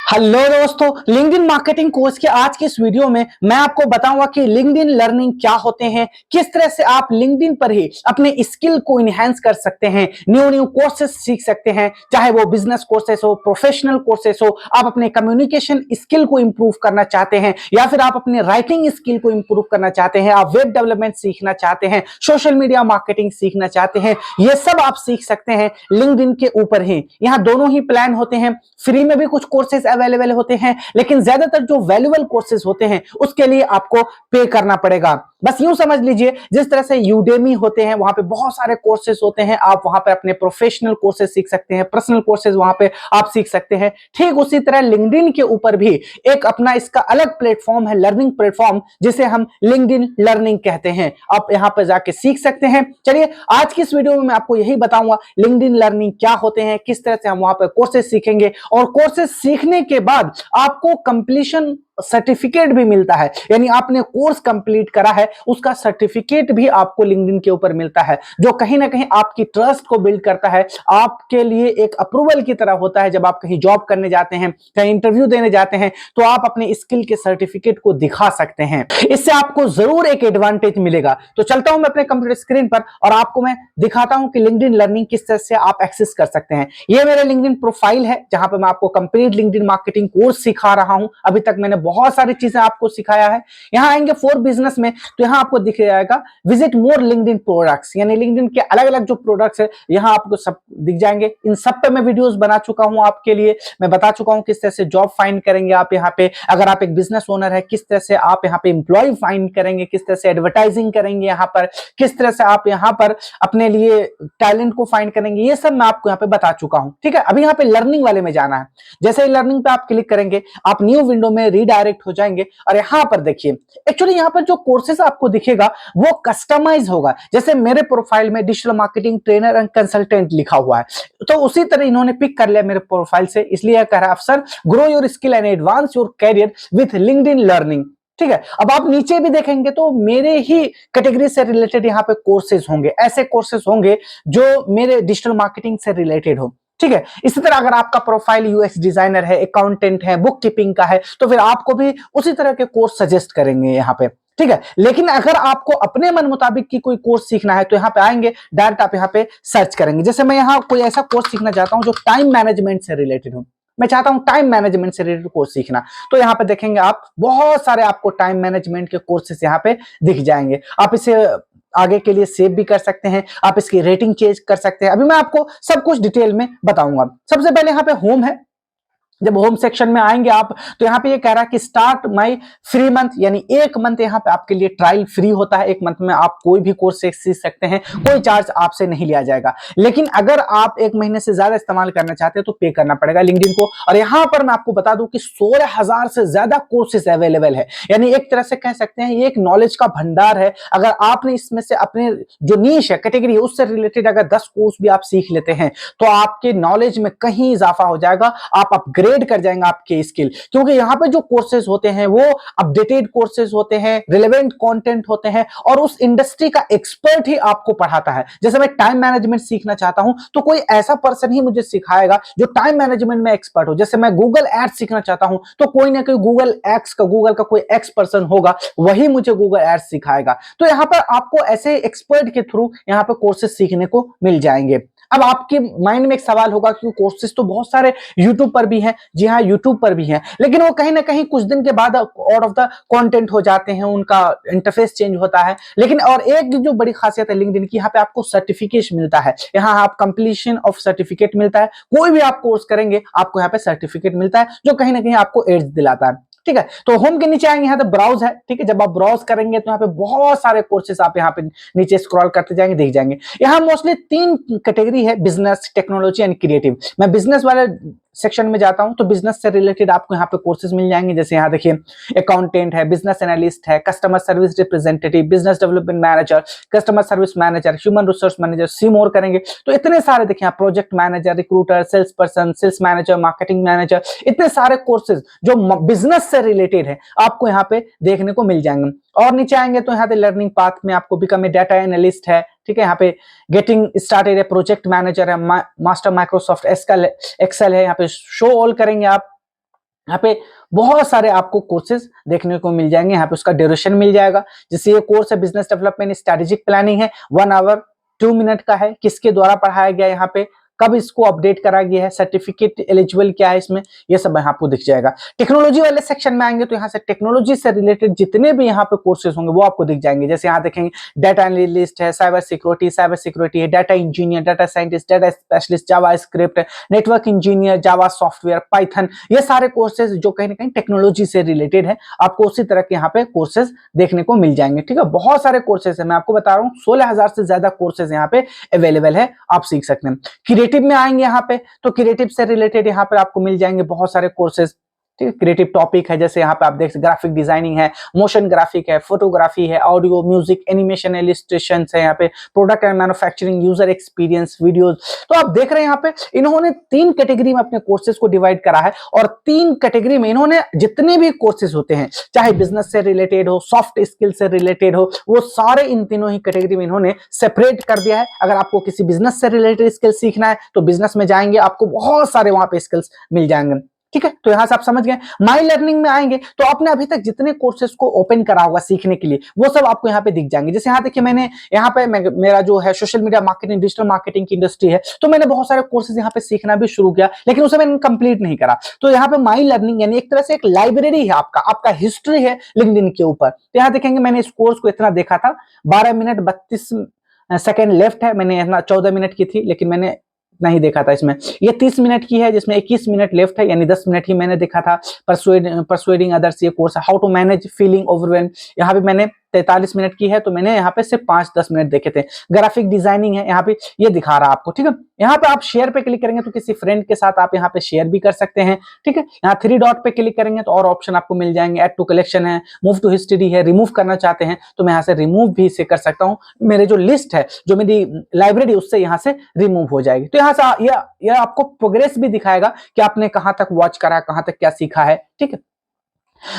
Hello दोस्तों, LinkedIn marketing course के आज के इस वीडियो में मैं आपको बताऊंगा कि लिंक्डइन लर्निंग क्या होते हैं, किस तरह से आप लिंक्डइन पर ही अपने स्किल को इनहेंस कर सकते हैं, न्यू न्यू कोर्सेज सीख सकते हैं, चाहे वो बिजनेस कोर्सेस हो, प्रोफेशनल कोर्सेस हो, आप अपने कम्युनिकेशन स्किल को इंप्रूव करना चाहते हैं या फिर आप अपने राइटिंग स्किल को इंप्रूव करना चाहते हैं, आप वेब डेवलपमेंट सीखना चाहते हैं, सोशल मीडिया मार्केटिंग सीखना चाहते हैं, ये सब आप सीख सकते हैं लिंक्डइन के ऊपर ही। यहाँ दोनों ही प्लान होते हैं, फ्री में भी कुछ कोर्सेज अवेलेबल होते हैं, लेकिन ज्यादातर जो वैल्यूएबल कोर्सेज होते हैं उसके लिए आपको पे करना पड़ेगा। बस यूं समझ लीजिए, जिस तरह से यूडेमी होते हैं वहां पे बहुत सारे कोर्सेज होते हैं, आप वहां पे अपने प्रोफेशनल कोर्सेज सीख सकते हैं, पर्सनल कोर्सेज वहां पे आप सीख सकते हैं। ठीक उसी तरह लिंक्डइन के ऊपर भी एक अपना इसका अलग प्लेटफॉर्म है, लर्निंग प्लेटफॉर्म, जिसे हम लिंक्डइन लर्निंग कहते हैं। आप यहां पर जाके सीख सकते हैं। चलिए आज की इस वीडियो में मैं आपको यही बताऊंगा लिंक्डइन लर्निंग क्या होते हैं, किस तरह से हम वहां पर कोर्सेज सीखेंगे, और कोर्सेज सीखने के बाद आपको कंप्लीशन सर्टिफिकेट भी मिलता है, यानी आपने कोर्स कंप्लीट करा है उसका सर्टिफिकेट भी आपको लिंक्डइन के ऊपर मिलता है, जो कहीं ना कहीं आपकी ट्रस्ट को बिल्ड करता है, आपके लिए एक अप्रूवल की तरह होता है। जब आप कहीं जॉब करने जाते हैं, कहीं इंटरव्यू देने जाते हैं, तो आप अपने स्किल के सर्टिफिकेट को दिखा सकते हैं। इससे आपको जरूर एक एडवांटेज मिलेगा। तो चलता हूं मैं अपने कंप्यूटर स्क्रीन पर और आपको मैं दिखाता हूं कि लिंक्डइन लर्निंग किस तरह से आप एक्सेस कर सकते हैं। ये मेरे लिंक्डइन प्रोफाइल है जहां पर मैं आपको कंप्लीट लिंक्डइन मार्केटिंग कोर्स सिखा रहा हूं। अभी तक मैंने बहुत सारी चीजें आपको सिखाया है। यहां आएंगे फॉर बिजनेस में, तो यहां आपको दिख जाएगा विजिट मोर लिंक्डइन प्रोडक्ट्स, यानी लिंक्डइन के अलग अलग जो प्रोडक्ट्स है यहां आपको सब दिख जाएंगे। इन सब पे मैं वीडियोस बना चुका हूं आपके लिए। मैं बता चुका हूं किस तरह से जॉब फाइंड करेंगे आप यहाँ पे, अगर आप एक बिजनेस ओनर है किस तरह से आप यहाँ पे एम्प्लॉय फाइंड करेंगे, किस तरह से एडवर्टाइजिंग करेंगे यहाँ पर, किस तरह से आप यहाँ पर अपने लिए टैलेंट को फाइंड करेंगे, ये सब मैं आपको यहाँ पे बता चुका हूं। ठीक है, अभी यहाँ पे लर्निंग वाले में जाना है। जैसे ही लर्निंग पे आप क्लिक करेंगे आप न्यू विंडो में रीडायरेक्ट हो जाएंगे और यहाँ पर देखिए, एक्चुअली यहाँ पर जो कोर्सेज आपको दिखेगा वो कस्टमाइज होगा। जैसे मेरे प्रोफाइल में digital marketing trainer and consultant लिखा हुआ है, तो उसी तरह इन्होंने पिक कर लिया मेरे प्रोफाइल से, इसलिए कह रहा है अफसर grow your skill and advance your career with LinkedIn learning. ठीक है, अब आप नीचे भी देखेंगे तो मेरे ही कैटेगरी से रिलेटेड यहाँ पे कोर्सेज होंगे, ऐसे कोर्सेज होंगे जो मेरे डिजिटल मार्केटिंग से रिलेटेड हो। ठीक है, इसी तरह अगर आपका प्रोफाइल यूएक्स डिजाइनर है, अकाउंटेंट है, बुक कीपिंग का है, तो फिर आपको भी उसी तरह के कोर्स सजेस्ट करेंगे यहाँ पे। ठीक है, लेकिन अगर आपको अपने मन मुताबिक की कोई कोर्स सीखना है तो यहाँ पे आएंगे, डायरेक्ट आप यहाँ पे सर्च करेंगे। जैसे मैं यहाँ कोई ऐसा कोर्स सीखना चाहता हूँ जो टाइम मैनेजमेंट से रिलेटेड हो, मैं चाहता हूं टाइम मैनेजमेंट से रिलेटेड कोर्स सीखना, तो यहाँ पे देखेंगे आप बहुत सारे आपको टाइम मैनेजमेंट के कोर्सेस यहाँ पे दिख जाएंगे। आप इसे आगे के लिए सेव भी कर सकते हैं, आप इसकी रेटिंग चेंज कर सकते हैं। अभी मैं आपको सब कुछ डिटेल में बताऊंगा। सबसे पहले यहाँ पे होम है, जब होम सेक्शन में आएंगे आप तो यहाँ पे ये कह रहा है कि स्टार्ट माई फ्री मंथ, यानी एक मंथ यहाँ पे आपके लिए ट्रायल फ्री होता है। एक मंथ में आप कोई भी कोर्स सीख सकते हैं, कोई चार्ज आपसे नहीं लिया जाएगा। लेकिन अगर आप एक महीने से ज्यादा इस्तेमाल करना चाहते हैं तो पे करना पड़ेगा लिंक्डइन को। और यहाँ पर मैं आपको बता दूं कि 16,000 से ज्यादा कोर्सेज अवेलेबल है, यानी एक तरह से कह सकते हैं ये एक नॉलेज का भंडार है। अगर आपने इसमें से अपने जो नीश है, कैटेगरी है, उससे रिलेटेड अगर 10 कोर्स भी आप सीख लेते हैं तो आपके नॉलेज में कहीं इजाफा हो जाएगा, आप अपग्रेड कर जाएंगे आपके स्किल। क्योंकि यहाँ पे जो कोर्सेज होते हैं वो अपडेटेड कोर्सेज होते हैं, रिलेवेंट कंटेंट होते हैं, और उस इंडस्ट्री का एक्सपर्ट ही आपको पढ़ाता है। जैसे मैं टाइम मैनेजमेंट सीखना चाहता हूं तो कोई ऐसा पर्सन ही मुझे सिखाएगा जो टाइम मैनेजमेंट में एक्सपर्ट हो। जैसे मैं गूगल एड्स सीखना चाहता हूं तो कोई ना कोई गूगल का कोई एक्स पर्सन होगा, वही मुझे गूगल एड्स सिखाएगा। तो यहाँ पर आपको ऐसे एक्सपर्ट के थ्रू यहाँ पे कोर्सेज सीखने को मिल जाएंगे। अब आपके माइंड में एक सवाल होगा कि कोर्सेज तो बहुत सारे यूट्यूब पर भी हैं। जी हाँ, यूट्यूब पर भी हैं, लेकिन वो कहीं ना कहीं कुछ दिन के बाद आउट ऑफ द कंटेंट हो जाते हैं, उनका इंटरफेस चेंज होता है। लेकिन और एक जो बड़ी खासियत है लिंक्डइन की, यहाँ पे आपको सर्टिफिकेट मिलता है, यहाँ आप कंप्लीशन ऑफ सर्टिफिकेट मिलता है। कोई भी आप कोर्स करेंगे आपको यहाँ पे सर्टिफिकेट मिलता है, जो कहीं ना कहीं आपको एज दिलाता है। ठीक है, तो होम के नीचे आएंगे, यहाँ पे ब्राउज है। ठीक है, जब आप ब्राउज करेंगे तो यहाँ पे बहुत सारे कोर्सेज आप यहाँ पे नीचे स्क्रॉल करते जाएंगे, दिख जाएंगे। यहाँ मोस्टली 3 कैटेगरी है, बिजनेस, टेक्नोलॉजी एंड क्रिएटिव। मैं बिजनेस वाले सेक्शन में जाता हूं तो बिजनेस से रिलेटेड आपको यहाँ पे कोर्सेज मिल जाएंगे। जैसे यहाँ देखिए अकाउंटेंट है, बिजनेस एनालिस्ट है, customer service representative, business development manager, customer service manager, human resource manager, see more करेंगे तो इतने सारे देखिए यहाँ project manager, recruiter, sales person, sales manager, marketing manager, इतने सारे कोर्सेज जो बिजनेस से रिलेटेड है आपको यहाँ पे देखने को मिल जाएंगे। और नीचे आएंगे तो यहाँ पे लर्निंग पाथ में आपको बिकम ए डाटा एनालिस्ट है। ठीक है, यहाँ पे गेटिंग स्टार्टेड है, प्रोजेक्ट मैनेजर है, मास्टर माइक्रोसॉफ्ट एक्सेल है, यहाँ पे शो ऑल करेंगे आप। यहाँ पे बहुत सारे आपको कोर्सेज देखने को मिल जाएंगे। यहाँ पे उसका ड्यूरेशन मिल जाएगा। जैसे ये कोर्स है बिजनेस डेवलपमेंट स्ट्रेटेजिक प्लानिंग है, 1 आवर 2 मिनट का है। किसके द्वारा पढ़ाया गया, यहाँ पे कब इसको अपडेट करा गया है, सर्टिफिकेट एलिजिबल क्या है इसमें, ये सब यहाँ आपको दिख जाएगा। टेक्नोलॉजी वाले सेक्शन में आएंगे तो यहाँ से टेक्नोलॉजी से रिलेटेड जितने भी यहाँ पे कोर्सेज होंगे वो आपको दिख जाएंगे। जैसे यहाँ देखेंगे डाटा एनालिस्ट है, साइबर सिक्योरिटी है, data engineer, data scientist, data specialist, JavaScript, network engineer, Java software, Python, ये सारे कोर्सेज जो कहीं ना कहीं टेक्नोलॉजी से रिलेटेड है, आपको उसी तरह के यहाँ पे कोर्सेज देखने को मिल जाएंगे। ठीक है, बहुत सारे कोर्सेज है, मैं आपको बता रहा हूँ 16,000 से ज्यादा कोर्सेज यहाँ पे अवेलेबल है, आप सीख सकते हैं। क्रिएटिव में आएंगे यहाँ पे तो क्रिएटिव से रिलेटेड यहाँ पे आपको मिल जाएंगे बहुत सारे कोर्सेज। ठीक है, क्रिएटिव टॉपिक है, जैसे यहाँ पे आप देख सकते ग्राफिक डिजाइनिंग है, मोशन ग्राफिक है, फोटोग्राफी है, ऑडियो, म्यूजिक, एनिमेशन, इलस्ट्रेशन है, यहाँ पे product and manufacturing, user experience, videos. तो आप देख रहे हैं यहाँ पे इन्होंने 3 कैटेगरी में अपने कोर्सेज को डिवाइड करा है, और 3 कैटेगरी में इन्होंने जितने भी कोर्सेज होते हैं, चाहे बिजनेस से रिलेटेड हो, सॉफ्ट स्किल से रिलेटेड हो, वो सारे इन तीनों ही कैटेगरी में इन्होंने सेपरेट कर दिया है। अगर आपको किसी बिजनेस से रिलेटेड स्किल सीखना है तो बिजनेस में जाएंगे, आपको बहुत सारे वहां पे स्किल्स मिल जाएंगे। ठीक है, तो यहां से आप समझ गए। माई लर्निंग में आएंगे तो आपने अभी तक जितने कोर्सेज को ओपन करा होगा सीखने के लिए, वो सब आपको यहाँ पे दिख जाएंगे। जैसे यहाँ देखिए, मैंने यहाँ पे मेरा जो है social media marketing, digital marketing की इंडस्ट्री है, तो मैंने बहुत सारे कोर्सेज यहाँ पे सीखना भी शुरू किया, लेकिन उसे मैंने कंप्लीट नहीं करा। तो यहाँ पे माई लर्निंग यानी एक तरह से एक लाइब्रेरी है, आपका हिस्ट्री है लिंक्डइन के ऊपर। तो यहाँ देखेंगे मैंने इस कोर्स को इतना देखा था, 12 मिनट 32 सेकेंड लेफ्ट है, मैंने इतना 14 मिनट की थी, लेकिन मैंने नहीं देखा था इसमें। ये 30 मिनट की है जिसमें 21 मिनट लेफ्ट है, यानी 10 मिनट ही मैंने देखा था। परसुएडिंग अदर्स ये कोर्स है, how to manage feeling overwhelm, यहाँ पे मैंने 43 मिनट की है, तो मैंने यहाँ पे सिर्फ 5-10 मिनट देखे थे। ग्राफिक डिजाइनिंग है, यहाँ पे ये दिखा रहा आपको। ठीक है, यहाँ पे आप शेयर पे क्लिक करेंगे तो किसी फ्रेंड के साथ आप यहाँ पे शेयर भी कर सकते हैं। ठीक है, यहाँ 3 डॉट पे क्लिक करेंगे तो और ऑप्शन आपको मिल जाएंगे। ऐड टू कलेक्शन है, मूव टू हिस्ट्री है, रिमूव करना चाहते हैं तो मैं यहाँ से रिमूव भी इसे कर सकता हूँ। मेरे जो लिस्ट है, जो मेरी लाइब्रेरी, उससे यहाँ से रिमूव हो जाएगी। तो यहाँ से यह आपको प्रोग्रेस भी दिखाएगा कि आपने कहाँ तक वॉच करा, कहाँ तक क्या सीखा है। ठीक है,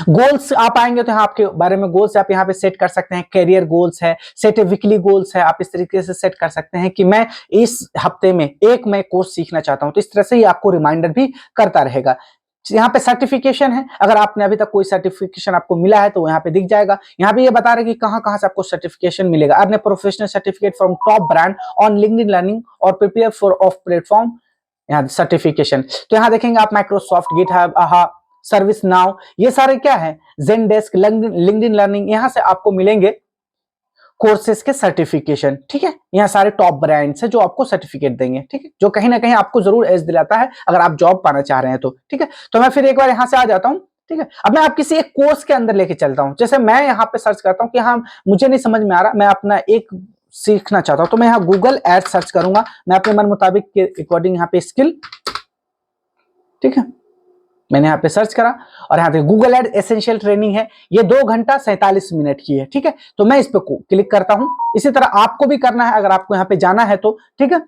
गोल्स आप आएंगे तो यहाँ आपके बारे में गोल्स आप यहाँ पे सेट कर सकते हैं। कैरियर गोल्स है, सेट वीकली गोल्स है, आप इस तरीके से सेट कर सकते हैं कि मैं इस हफ्ते में एक मैं कोर्स सीखना चाहता हूं, तो इस तरह से ये आपको रिमाइंडर भी करता रहेगा। यहाँ पे सर्टिफिकेशन है, अगर आपने अभी तक कोई सर्टिफिकेशन आपको मिला है तो यहाँ पे दिख जाएगा। यहाँ पे ये बता रहे कि कहाँ कहाँ से आपको सर्टिफिकेशन मिलेगा। आपने professional certificate from top brand on LinkedIn learning और प्रिपेयर फॉर ऑफ प्लेटफॉर्म, यहाँ सर्टिफिकेशन। तो यहाँ देखेंगे आप माइक्रोसॉफ्ट, गिटहब, आहा, सर्विस नाउ, ये सारे क्या है, ज़ेनडेस्क, लिंक्डइन लर्निंग, यहां से आपको मिलेंगे कोर्सेज के सर्टिफिकेशन। ठीक है, यहाँ सारे टॉप ब्रांड्स है जो आपको सर्टिफिकेट देंगे। ठीक है, जो कहीं ना कहीं आपको जरूर एज दिलाता है अगर आप जॉब पाना चाह रहे हैं तो। ठीक है, तो मैं फिर एक बार यहाँ से आ जाता हूँ। ठीक है, अब मैं आप किसी एक कोर्स के अंदर लेके चलता हूँ। जैसे मैं यहाँ पे सर्च करता हूँ कि हाँ मुझे नहीं समझ में आ रहा, मैं अपना एक सीखना चाहता हूँ, तो मैं यहाँ गूगल एड सर्च करूंगा, मैं अपने मन मुताबिक के अकॉर्डिंग यहाँ पे स्किल। ठीक है, मैंने यहाँ पे सर्च करा और यहाँ पे गूगल एड एसेंशियल ट्रेनिंग है, ये 2 घंटा 47 मिनट की है। ठीक है, तो मैं इस पे क्लिक करता हूं। इसी तरह आपको भी करना है अगर आपको यहाँ पे जाना है तो। ठीक है,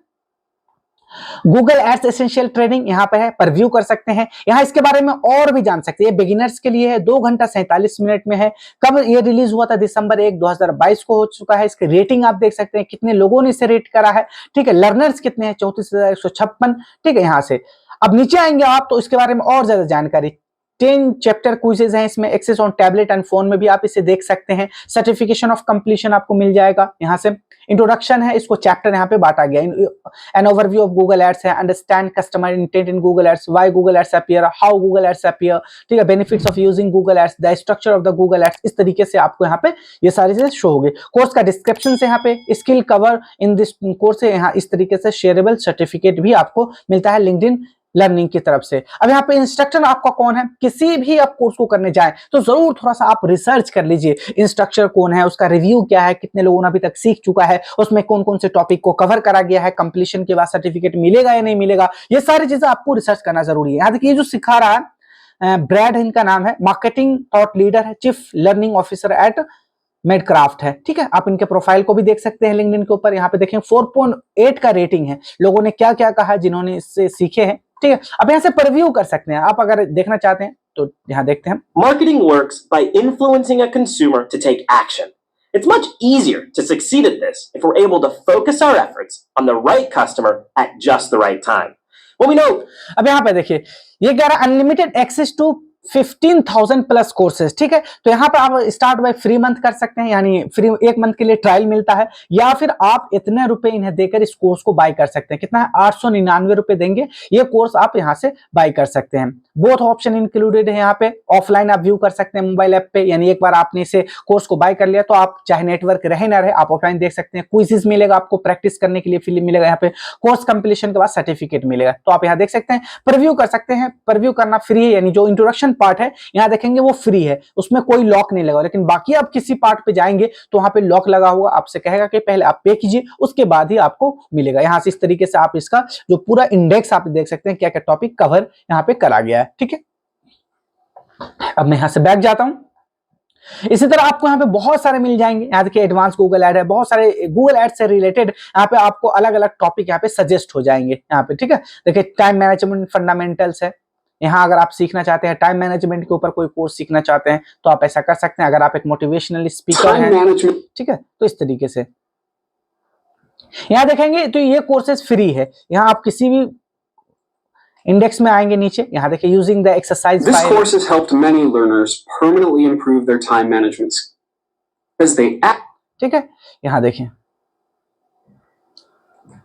गूगल एड्स एसेंशियल ट्रेनिंग यहाँ पे है, पर व्यू कर सकते हैं। यहाँ इसके बारे में और भी जान सकते हैं, बिगिनर्स के लिए है, 2 घंटा 47 मिनट में है। कब ये रिलीज हुआ था, दिसंबर 1 2022 को हो चुका है। इसकी रेटिंग आप देख सकते हैं, कितने लोगों ने इसे रेट करा है। ठीक है, लर्नर्स कितने हैं, 34,156। ठीक है, यहाँ से अब नीचे आएंगे आप तो इसके बारे में और ज्यादा जानकारी, 10 चैप्टर क्विजेज हैं इसमें, access on tablet and phone में भी आप इसे देख सकते हैं। सर्टिफिकेशन ऑफ कंप्लीशन आपको मिल जाएगा। यहाँ से इंट्रोडक्शन है, इसको चैप्टर यहाँ पे बांटा गया। An overview of Google ads है, understand customer intent in Google ads, why Google ads appear, how Google ads appear. ठीक है, benefits of using Google ads, the structure of the Google ads, इस तरीके से आपको यहाँ पे ये सारी चीजें शो होगी। कोर्स का डिस्क्रिप्शन से यहाँ पे skill cover in this course है, यहाँ इस तरीके से शेयरेबल सर्टिफिकेट भी आपको मिलता है लिंक्डइन लर्निंग की तरफ से। अब यहाँ पे इंस्ट्रक्टर आपका कौन है, किसी भी आप कोर्स को करने जाएं तो जरूर थोड़ा सा आप रिसर्च कर लीजिए, इंस्ट्रक्टर कौन है, उसका रिव्यू क्या है, कितने लोगों ने अभी तक सीख चुका है, उसमें कौन कौन से टॉपिक को कवर करा गया है, कंप्लीशन के बाद सर्टिफिकेट मिलेगा या नहीं मिलेगा, ये सारी चीजें आपको रिसर्च करना जरूरी है। यहाँ देखिए जो सिखा रहा है ब्रैड, इनका नाम है, मार्केटिंग थॉट लीडर है, चीफ लर्निंग ऑफिसर एट मेडक्राफ्ट है। ठीक है, आप इनके प्रोफाइल को भी देख सकते हैं लिंक्डइन के ऊपर। यहाँ पे देखें 4.8 का रेटिंग है, लोगों ने क्या क्या कहा जिन्होंने इससे सीखे हैं। ठीक है, अब यहाँ से प्रीव्यू कर सकते हैं, आप अगर देखना चाहते हैं तो यहाँ देखते हैं। Marketing works by influencing a consumer to take action. It's much easier to succeed at this if we're able to focus our efforts on the right customer at just the right time. When we know, अब यहाँ पे देखिए ये कह रहा है unlimited access to 15,000 plus courses, ठीक है। तो यहाँ पे आप स्टार्ट बाय फ्री मंथ कर सकते हैं, यानी फ्री 1 मंथ के लिए ट्रायल मिलता है, या फिर आप इतने रुपए इन्हें देकर इस कोर्स को बाय कर सकते हैं। कितना है? 899 रुपए देंगे, ये कोर्स आप यहाँ से बाय कर सकते हैं। बोथ ऑप्शन इंक्लूडेड है यहाँ पे। ऑफलाइन आप व्यू कर सकते हैं मोबाइल ऐप पे, यानी एक बार आपने इसे कोर्स को बाय कर लिया तो आप चाहे नेटवर्क रहे ना रहे, आप ऑफलाइन देख सकते हैं। क्विज़ेस मिलेगा आपको प्रैक्टिस करने के लिए, फिल्म मिलेगा यहाँ पे, कोर्स कंप्लीशन के बाद सर्टिफिकेट मिलेगा, तो आप यहाँ देख सकते हैं। प्रीव्यू कर सकते हैं, प्रीव्यू करना फ्री है, यानी जो इंट्रोडक्शन पार्ट है यहाँ देखेंगे वो फ्री है, उसमें कोई लॉक नहीं लगा। लेकिन बाकी आप किसी पार्ट पे जाएंगे तो वहां पे लॉक लगा होगा, आपसे कहेगा कि पहले आप पे कीजिए, उसके बाद ही आपको मिलेगा। यहाँ से इस तरीके से आप इसका जो पूरा इंडेक्स आप देख सकते हैं, क्या क्या टॉपिक कवर यहाँ पे करा गया है, ठीक है। अब मैं यहाँ से बैक जाता हूं। इसी तरह आपको यहाँ पे बहुत सारे मिल जाएंगे। यहाँ देखिए एडवांस गूगल ऐड है, बहुत सारे गूगल ऐड से रिलेटेड यहाँ पे आपको अलग अलग टॉपिक यहाँ पे सजेस्ट हो जाएंगे यहाँ पे, ठीक है। देखिए टाइम मैनेजमेंट फंडामेंटल्स है, यहाँ अगर आप सीखना चाहते हैं टाइम मैनेजमेंट के ऊपर कोई कोर्स सीखना चाहते हैं तो आप ऐसा कर सकते हैं। अगर आप एक मोटिवेशनल स्पीकर हैं, ठीक है, तो इस तरीके से यहाँ देखेंगे तो ये कोर्सेज फ्री है। यहाँ आप किसी भी इंडेक्स में आएंगे नीचे, यहाँ देखिए using the exercise This course has helped many learners permanently improve their time management as they act. ठीक है, यहाँ देखिए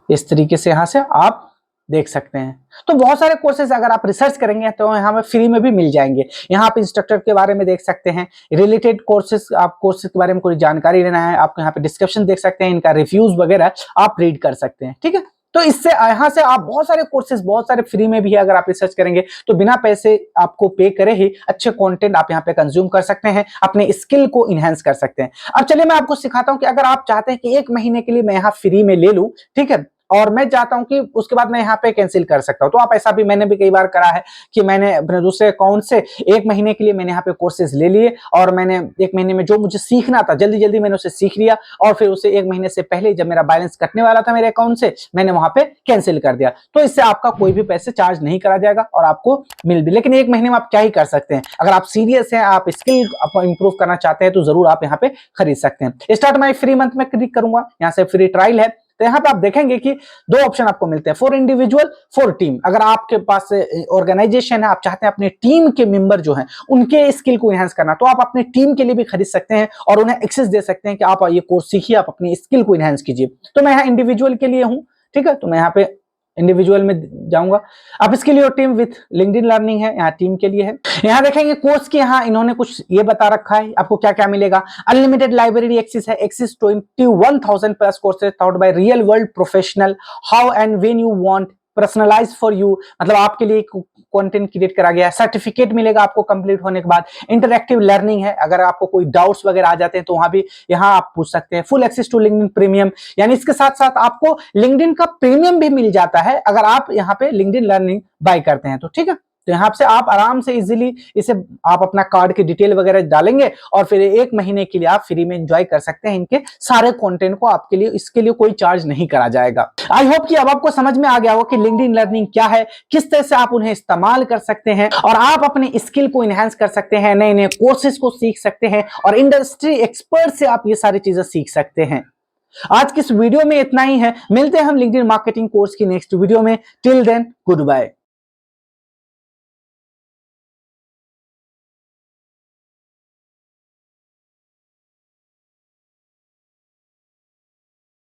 इस तरीके से यहाँ से आप देख सकते हैं। तो बहुत सारे कोर्सेज अगर आप रिसर्च करेंगे तो यहाँ पे फ्री में भी मिल जाएंगे। यहाँ आप इंस्ट्रक्टर के बारे में देख सकते हैं, रिलेटेड कोर्सेज, आप कोर्सेज के बारे में कोई जानकारी लेना है, आप यहाँ पे डिस्क्रिप्शन देख सकते हैं, इनका रिव्यूज वगैरह आप रीड कर सकते हैं, ठीक है। तो इससे यहाँ से आप बहुत सारे कोर्सेज, बहुत सारे फ्री में भी है, अगर आप रिसर्च करेंगे तो बिना पैसे आपको पे करे ही अच्छे कंटेंट आप यहाँ पे कंज्यूम कर सकते हैं, अपने स्किल को इनहेंस कर सकते हैं। अब चलिए मैं आपको सिखाता हूँ कि अगर आप चाहते हैं कि 1 महीने के लिए मैं यहाँ फ्री में ले लूँ, ठीक है, और मैं चाहता हूं कि उसके बाद मैं यहाँ पे कैंसिल कर सकता हूं, तो आप ऐसा भी, मैंने भी कई बार करा है कि मैंने अपने दूसरे अकाउंट से 1 महीने के लिए मैंने यहाँ पे कोर्सेज ले लिए, और मैंने 1 महीने में जो मुझे सीखना था जल्दी जल्दी मैंने उसे सीख लिया, और फिर उसे 1 महीने से पहले जब मेरा बैलेंस कटने वाला था मेरे अकाउंट से, मैंने वहां पे कैंसिल कर दिया। तो इससे आपका कोई भी पैसे चार्ज नहीं करा जाएगा और आपको मिल भी। लेकिन 1 महीने में आप क्या ही कर सकते हैं, अगर आप सीरियस हैं, आप स्किल इंप्रूव करना चाहते हैं तो जरूर आप यहाँ पे खरीद सकते हैं। स्टार्ट माई फ्री मंथ में क्लिक करूंगा, यहाँ से फ्री ट्रायल है, तो यहाँ पे आप देखेंगे कि 2 ऑप्शन आपको मिलते हैं, फॉर इंडिविजुअल, फॉर टीम। अगर आपके पास ऑर्गेनाइजेशन है, आप चाहते हैं अपने टीम के मेंबर जो हैं उनके स्किल को एनहांस करना, तो आप अपने टीम के लिए भी खरीद सकते हैं और उन्हें एक्सेस दे सकते हैं कि आप ये कोर्स सीखिए, आप अपनी स्किल को एनहांस कीजिए। तो मैं यहाँ इंडिविजुअल के लिए हूँ, ठीक है, तो मैं यहाँ पे इंडिविजुअल में जाऊंगा। अब इसके लिए टीम विथ लिंक्डइन लर्निंग है, यहाँ टीम के लिए है। यहाँ देखेंगे कोर्स के, यहाँ इन्होंने कुछ ये बता रखा है आपको क्या क्या मिलेगा। अनलिमिटेड लाइब्रेरी एक्सेस है, access 21,000 plus courses thought by real world professional, how and when you want, personalise for you, मतलब आपके लिए कंटेंट क्रिएट करा गया है। सर्टिफिकेट मिलेगा आपको कंप्लीट होने के बाद। इंटरैक्टिव लर्निंग है, अगर आपको कोई डाउट्स वगैरह आ जाते हैं तो वहां भी यहाँ आप पूछ सकते हैं। Full access to LinkedIn premium, यानी इसके साथ साथ आपको लिंक्डइन का प्रीमियम भी मिल जाता है अगर आप यहाँ पे लिंक्डइन लर्निंग बाय करते हैं तो, ठीक है। तो यहाँ से आप आराम से इजीली इसे आप अपना कार्ड की डिटेल वगैरह डालेंगे और फिर 1 महीने के लिए आप फ्री में एंजॉय कर सकते हैं इनके सारे कंटेंट को। आपके लिए इसके लिए कोई चार्ज नहीं करा जाएगा। आई होप कि अब आपको समझ में आ गया हो कि लिंक्डइन लर्निंग क्या है, किस तरह से आप उन्हें इस्तेमाल कर सकते हैं और आप अपने स्किल को इनहेंस कर सकते हैं, नए नए कोर्सेज को सीख सकते हैं और इंडस्ट्री एक्सपर्ट से आप ये सारी चीजें सीख सकते हैं। आज की इस वीडियो में इतना ही है, मिलते हैं हम लिंक्डइन मार्केटिंग कोर्स की नेक्स्ट वीडियो में। Till then good bye.